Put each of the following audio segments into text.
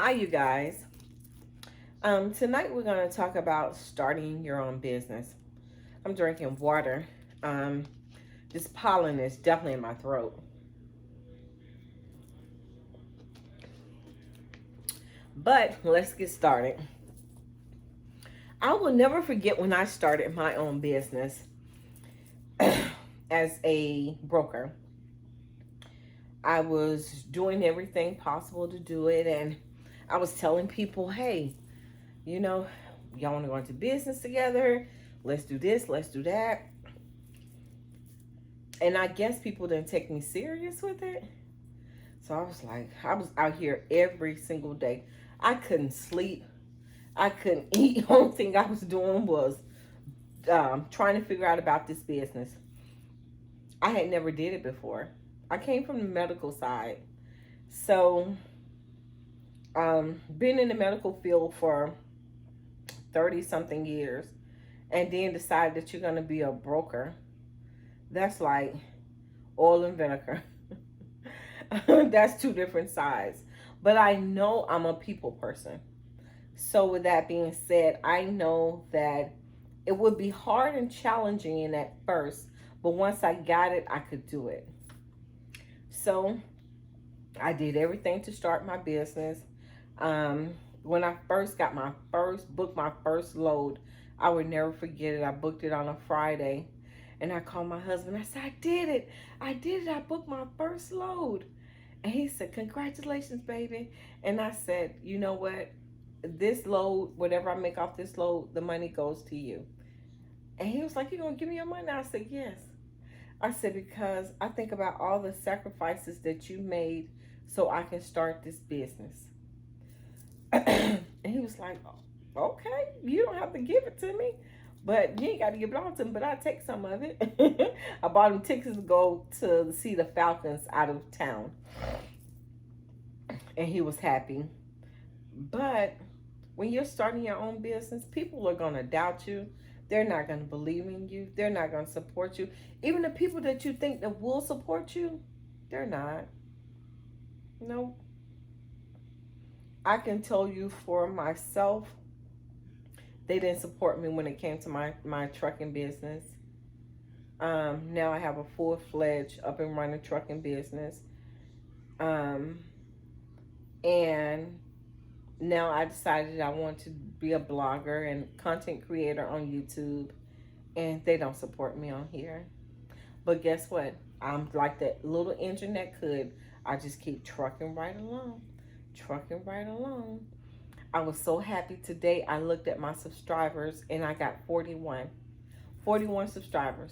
Hi, you guys. Tonight we're going to talk about starting your own business. I'm drinking water. Um, this pollen is definitely in my throat. But let's get started. I will never forget when I started my own business as a broker. I was doing everything possible to do it, and I was telling people, hey, you know, y'all want to go into business together? Let's do this, let's do that. And I guess people didn't take me serious with it. So I was like, I was out here every single day. I couldn't sleep. I couldn't eat. The only thing I was doing was trying to figure out about this business. I had never did it before. I came from the medical side. So been in the medical field for 30 something years and then decide that you're going to be a broker. That's like oil and vinegar. That's two different sides. But I know I'm a people person. So, with that being said, I know that it would be hard and challenging at first, but once I got it, I could do it. So, I did everything to start my business. When I first got my first book, my first load, I would never forget it. I booked it on a Friday, and I called my husband. I said, I did it. I did it. I booked my first load. And he said, congratulations, baby. And I said, you know what? This load, whatever I make off this load, the money goes to you. And he was like, you gonna give me your money? I said, yes. I said, because I think about all the sacrifices that you made so I can start this business. And he was like, okay, you don't have to give it to me. But you ain't got to give it all to him, but I'll take some of it. I bought him tickets to go to see the Falcons out of town. And he was happy. But when you're starting your own business, people are going to doubt you. They're not going to believe in you. They're not going to support you. Even the people that you think that will support you, they're not. No. I can tell you for myself, they didn't support me when it came to my trucking business. Now I have a full-fledged up and running trucking business. Um, and now I decided I want to be a blogger and content creator on YouTube, and they don't support me on here. But guess what? I'm like that little engine that could. I just keep trucking right along, trucking right along. I was so happy today. I looked at my subscribers and I got 41 subscribers.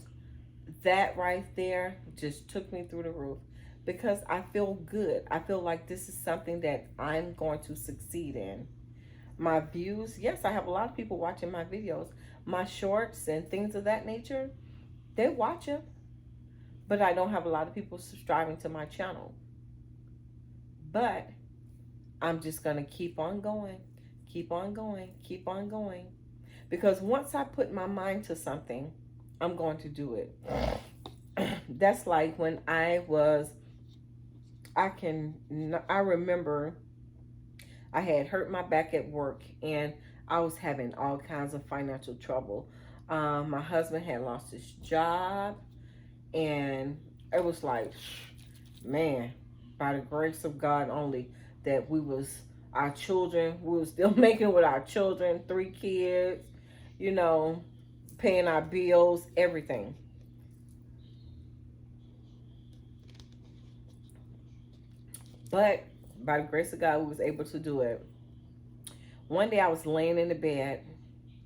That right there just took me through the roof because I feel good. I feel like this is something that I'm going to succeed in. My views, yes, I have a lot of people watching my videos. My shorts and things of that nature, they watch them, but I don't have a lot of people subscribing to my channel. But I'm just going to keep on going, keep on going, keep on going. Because once I put my mind to something, I'm going to do it. That's like when I remember I had hurt my back at work and I was having all kinds of financial trouble. My husband had lost his job, and it was like, man, by the grace of God only that our children, we was still making with our children, 3 kids, you know, paying our bills, everything. But by the grace of God, we was able to do it. One day I was laying in the bed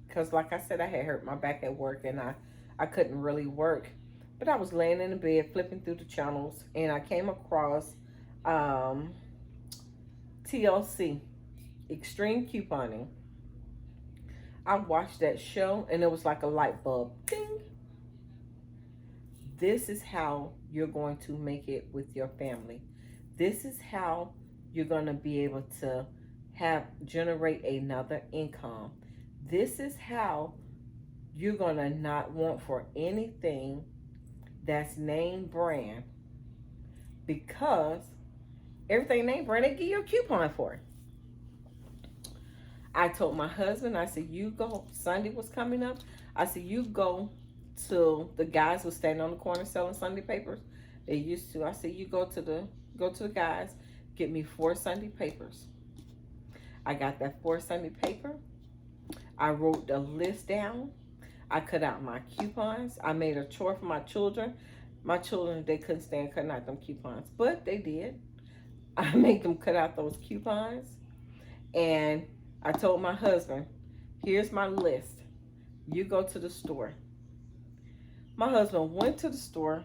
because, like I said, I had hurt my back at work and I couldn't really work. But I was laying in the bed flipping through the channels and I came across um, TLC, Extreme Couponing. I watched that show and it was like a light bulb. Ding! This is how you're going to make it with your family. This is how you're going to be able to generate another income. This is how you're going to not want for anything that's name brand, because everything name brand they give you a coupon for. I told my husband, I said, you go, Sunday was coming up. I said, you go to the guys who stand on the corner selling Sunday papers. They used to. I said, you go to the guys, get me 4 Sunday papers. I got that 4 Sunday paper. I wrote the list down. I cut out my coupons. I made a chore for my children. My children, they couldn't stand cutting out them coupons, but they did. I made them cut out those coupons. And I told my husband, here's my list. You go to the store. My husband went to the store.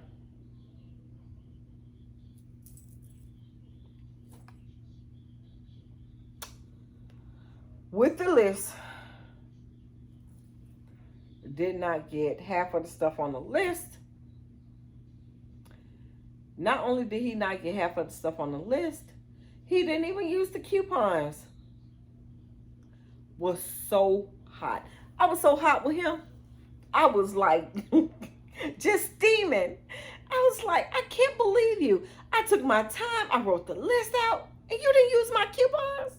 With the list. Did not get half of the stuff on the list. Not only did he not get half of the stuff on the list, he didn't even use the coupons. Was so hot. I was so hot with him. I was like just steaming. I was like, I can't believe you. I took my time. I wrote the list out and you didn't use my coupons.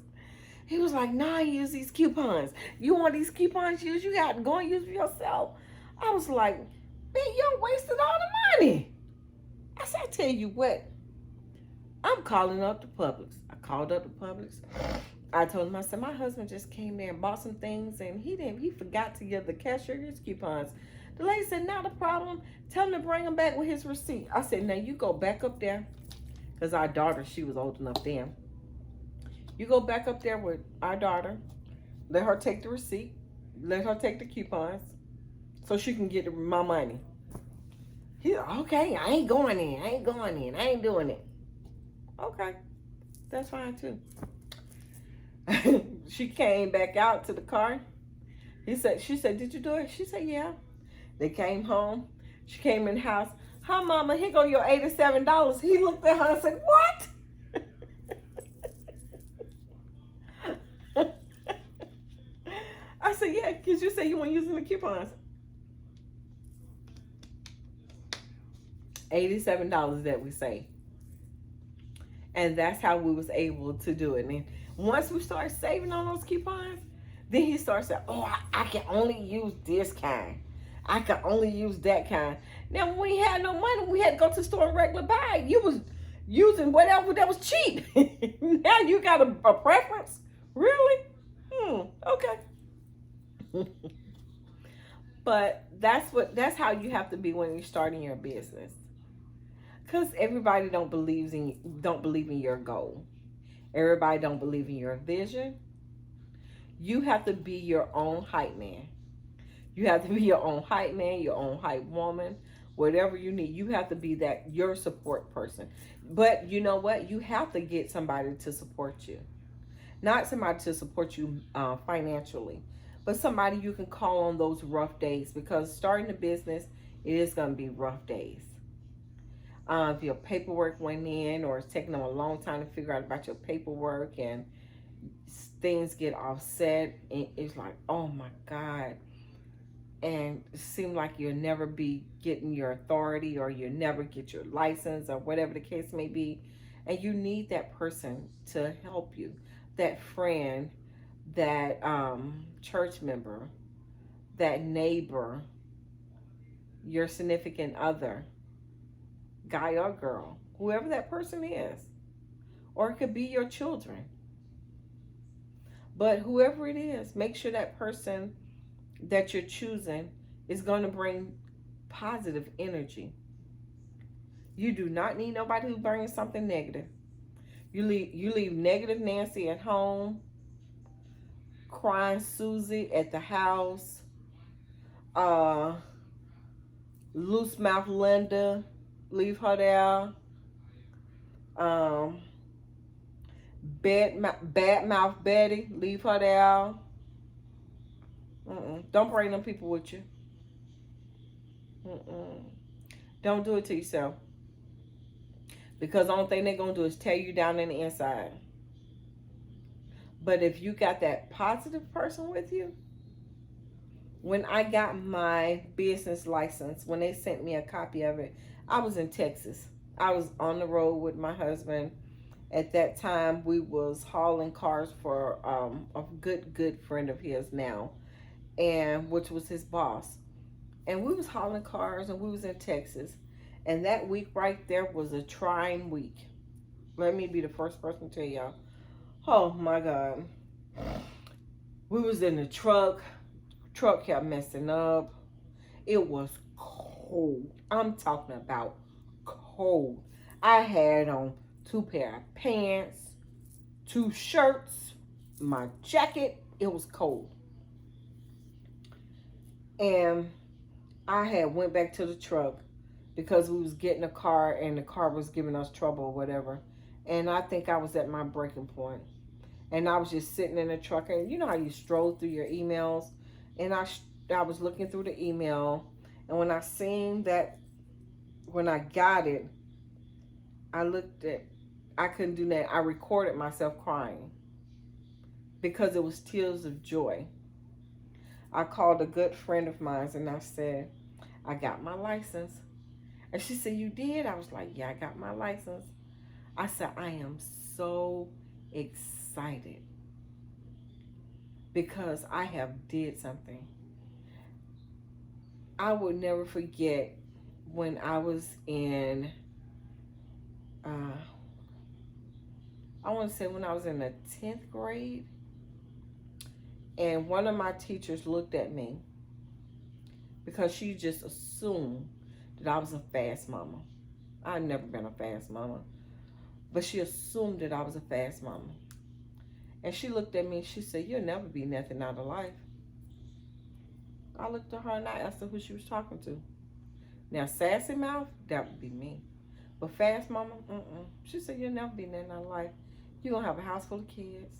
He was like, nah, use these coupons. You want these coupons used? You got to go and use them yourself. I was like, man, you wasted all the money. I said, I tell you what, I'm calling up the Publix. I called up the Publix. I told him, I said, my husband just came there and bought some things and he forgot to give the cashier his coupons. The lady said, not a problem. Tell him to bring him back with his receipt. I said, now you go back up there. Because our daughter, she was old enough then. You go back up there with our daughter. Let her take the receipt. Let her take the coupons. So she can get my money. He said, okay, I ain't going in. I ain't doing it. Okay. That's fine too. She came back out to the car. She said, did you do it? She said, yeah. They came home. She came in the house. Hi, mama, here go your $87. He looked at her and said, what? I said, yeah, because you said you weren't using the coupons. $87 that we saved. And that's how we was able to do it. And once we started saving on those coupons, then he started saying, oh, I can only use this kind. I can only use that kind. Now, when we had no money, we had to go to the store and regular buy. You was using whatever that was cheap. Now you got a preference? Really? Okay. But that's how you have to be when you're starting your business. Because everybody don't believe in your goal. Everybody don't believe in your vision. You have to be your own hype man. You have to be your own hype man, your own hype woman, whatever you need. You have to be your support person. But you know what? You have to get somebody to support you. Not somebody to support you financially, but somebody you can call on those rough days, because starting a business, it is going to be rough days. If your paperwork went in or it's taking them a long time to figure out about your paperwork and things get offset, and it's like, oh my God. And it seems like you'll never be getting your authority, or you'll never get your license, or whatever the case may be. And you need that person to help you. That friend, that church member, that neighbor, your significant other, guy or girl, whoever that person is. Or it could be your children. But whoever it is, make sure that person that you're choosing is going to bring positive energy. You do not need nobody who brings something negative. You leave negative Nancy at home, crying Susie at the house, loose mouth Linda, leave her there. Bad mouth Betty, leave her there. Don't bring them people with you. Don't do it to yourself. Because the only thing they're going to do is tear you down in the inside. But if you got that positive person with you, when I got my business license, when they sent me a copy of it, I was in Texas. I was on the road with my husband, At that time, we was hauling cars for a good friend of his now, and which was his boss. And we was hauling cars, and we was in Texas. And that week right there was a trying week. Let me be the first person to tell y'all. Oh my God. We was in the truck. Truck kept messing up. It was cold. I'm talking about cold. I had on 2 pair of pants, 2 shirts, my jacket. It was cold. And I had went back to the truck because we was getting a car and the car was giving us trouble or whatever. And I think I was at my breaking point. And I was just sitting in the truck, and you know how you stroll through your emails, and I was looking through the email, and when I seen that, when I got it, I looked at, I couldn't do that. I recorded myself crying because it was tears of joy. I called a good friend of mine and I said, I got my license. And she said, you did? I was like, yeah, I got my license. I said, I am so excited because I have did something. I would never forget when I was in, I want to say when I was in the 10th grade, and one of my teachers looked at me because she just assumed that I was a fast mama. I'd never been a fast mama, but she assumed that I was a fast mama. And she looked at me and she said, you'll never be nothing out of life. I looked at her and I asked her who she was talking to. Now, sassy mouth, that would be me. But fast mama, She said, you'll never be nothing out of life. You're going to have a house full of kids.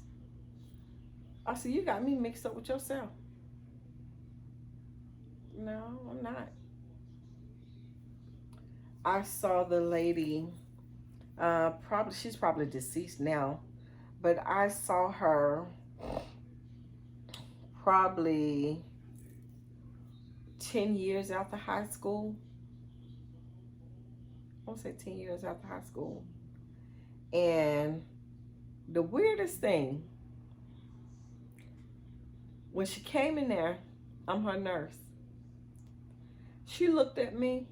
I said, you got me mixed up with yourself. No, I'm not. I saw the lady, she's probably deceased now, but I saw her probably 10 years after high school. I want to say 10 years after high school. And the weirdest thing, when she came in there, I'm her nurse. She looked at me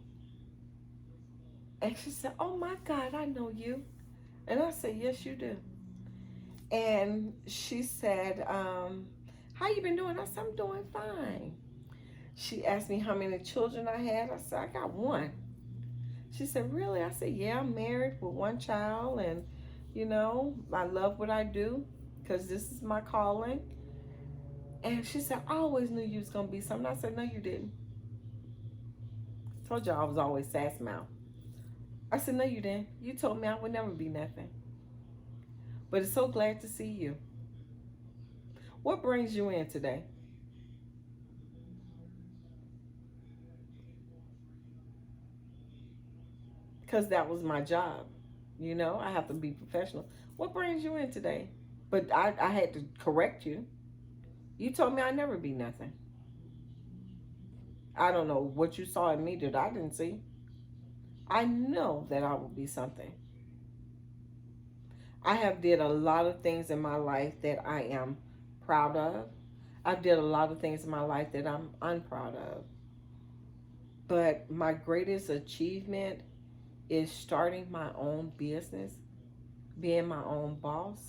and she said, oh my God, I know you. And I said, yes, you do. And she said, how you been doing? I said, I'm doing fine. She asked me how many children I had. I said, I got one. She said, really? I said, yeah, I'm married with one child, and you know, I love what I do because this is my calling. And she said, I always knew you was going to be something. I said, no, you didn't. Told you I was always sass mouth. I said, no, you didn't. You told me I would never be nothing. But it's so glad to see you. What brings you in today? Because that was my job. You know, I have to be professional. What brings you in today? But I had to correct you. You told me I'd never be nothing. I don't know what you saw in me that I didn't see. I know that I will be something. I have did a lot of things in my life that I am proud of. I've did a lot of things in my life that I'm unproud of. But my greatest achievement is starting my own business, being my own boss.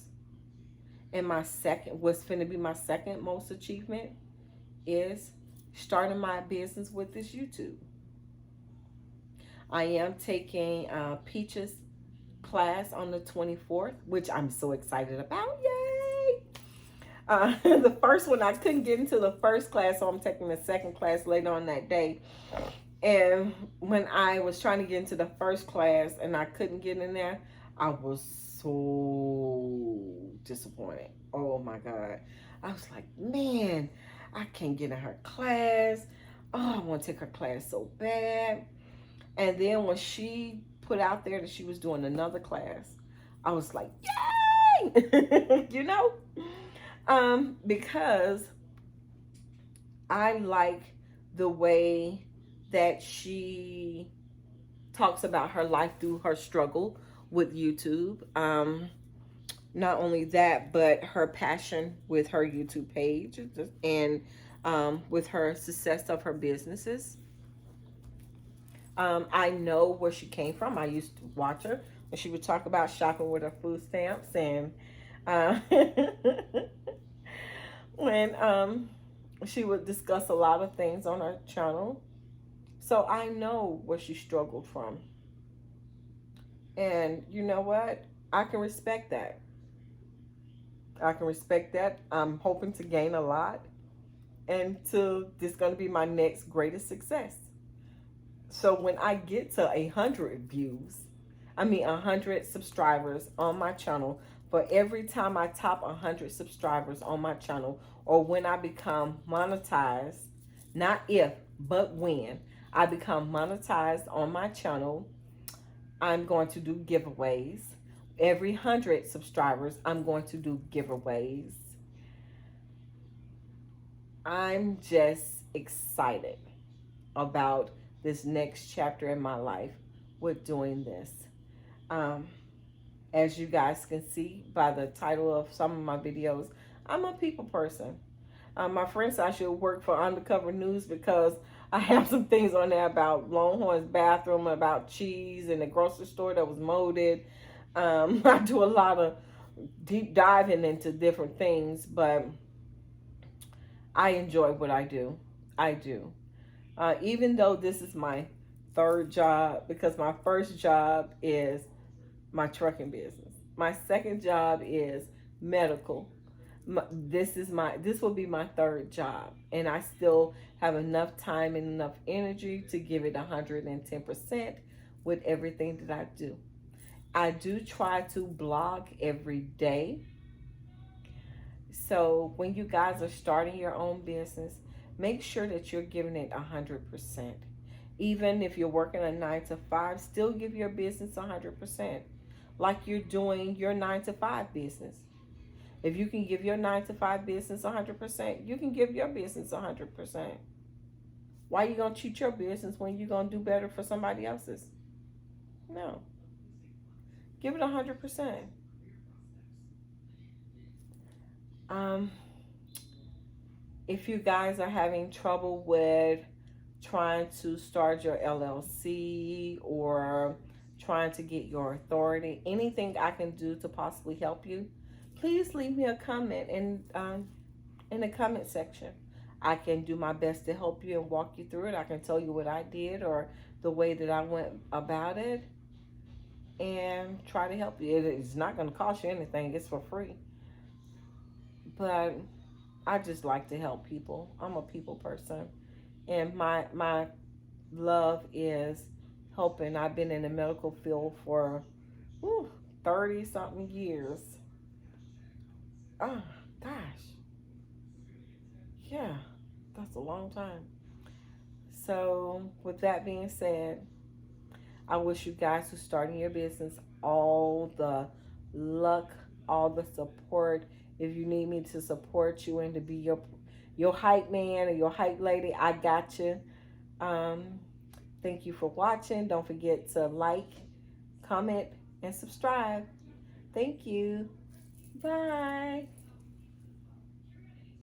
And what's going to be my second most achievement is starting my business with this YouTube. I am taking Peach's class on the 24th, which I'm so excited about. Yay! The first one, I couldn't get into the first class, so I'm taking the second class later on that day. And when I was trying to get into the first class and I couldn't get in there, I was so disappointed. Oh my God. I was like, man, I can't get in her class. Oh, I want to take her class so bad. And then when she put out there that she was doing another class, I was like, yay! You know? Because I like the way that she talks about her life through her struggle with YouTube. Not only that, but her passion with her YouTube page and with her success of her businesses. I know where she came from. I used to watch her when she would talk about shopping with her food stamps and uh, when she would discuss a lot of things on her channel. So I know where she struggled from. And you know what? I can respect that. I can respect that. I'm hoping to gain a lot. And to this is going to be my next greatest success. So when I get to 100 subscribers on my channel, for every time I top 100 subscribers on my channel, or when I become monetized, not if, but when I become monetized on my channel, I'm going to do giveaways. Every 100 subscribers, I'm going to do giveaways. I'm just excited about this next chapter in my life with doing this. Um, as you guys can see by the title of some of my videos, I'm a people person. My friend said I should work for Undercover News because I have some things on there about Longhorn's bathroom, about cheese in the grocery store that was molded. I do a lot of deep diving into different things, but I enjoy what I do. I do. Even though this is my third job, because my first job is my trucking business. My second job is medical. This will be my third job, and I still have enough time and enough energy to give it 110% with everything that I do. I do try to blog every day. So when you guys are starting your own business, make sure that you're giving it 100%. Even if you're working a 9 to 5, still give your business 100%. Like you're doing your 9 to 5 business. If you can give your 9 to 5 business 100%, you can give your business 100%. Why are you going to cheat your business when you're going to do better for somebody else's? No. Give it 100%. If you guys are having trouble with trying to start your LLC or trying to get your authority, anything I can do to possibly help you, please leave me a comment in the comment section. I can do my best to help you and walk you through it. I can tell you what I did or the way that I went about it and try to help you. It's not going to cost you anything. It's for free. But I just like to help people. I'm a people person. And my love is helping. I've been in the medical field for 30 something years. Oh gosh. Yeah, that's a long time. So with that being said, I wish you guys who starting your business all the luck, all the support. If you need me to support you and to be your hype man or your hype lady, I got you. Thank you for watching. Don't forget to like, comment, and subscribe. Thank you. Bye.